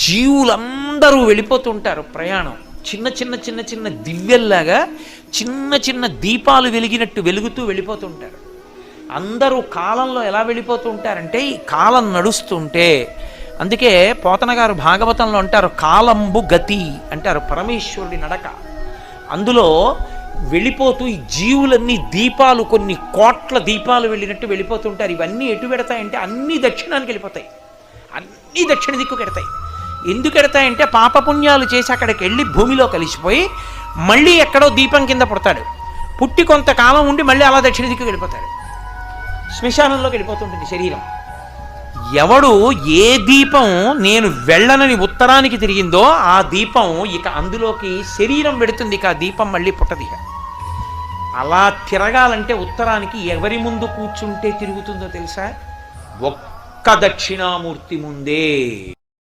జీవులందరూ వెళ్ళిపోతుంటారు ప్రయాణం. చిన్న చిన్న చిన్న చిన్న దివ్యల్లాగా చిన్న చిన్న దీపాలు వెలిగినట్టు వెలుగుతూ వెళ్ళిపోతుంటారు. అందరూ కాలంలో ఎలా వెళ్ళిపోతూ ఉంటారంటే ఈ కాలం నడుస్తుంటే, అందుకే పోతన గారు భాగవతంలో అంటారు కాలంబు గతి అంటారు, పరమేశ్వరుడి నడక. అందులో వెళ్ళిపోతూ ఈ జీవులన్నీ దీపాలు, కొన్ని కోట్ల దీపాలు వెళ్ళినట్టు వెళ్ళిపోతుంటారు. ఇవన్నీ ఎటు పెడతాయంటే అన్నీ దక్షిణానికి వెళ్ళిపోతాయి, అన్నీ దక్షిణ దిక్కుకు ఎడతాయి. ఎందుకు ఎడతాయంటే పాపపుణ్యాలు చేసి అక్కడికి వెళ్ళి భూమిలో కలిసిపోయి మళ్ళీ ఎక్కడో దీపం కింద పుడతాడు, పుట్టి కొంతకాలం ఉండి మళ్ళీ అలా దక్షిణ దిక్కుకు వెళ్ళిపోతాడు, శ్మశానంలోకి వెళ్ళిపోతుంటుంది శరీరం. ఎవడు ఏ దీపం నేను వెళ్ళనని ఉత్తరానికి తిరిగిందో ఆ దీపం ఇక అందులోకి శరీరం పెడుతుంది, ఇక ఆ దీపం మళ్ళీ పుట్టది. అలా తిరగాలంటే ఉత్తరానికి ఎవరి ముందు కూర్చుంటే తిరుగుతుందో తెలుసా? ఒక్క దక్షిణామూర్తి ముందే.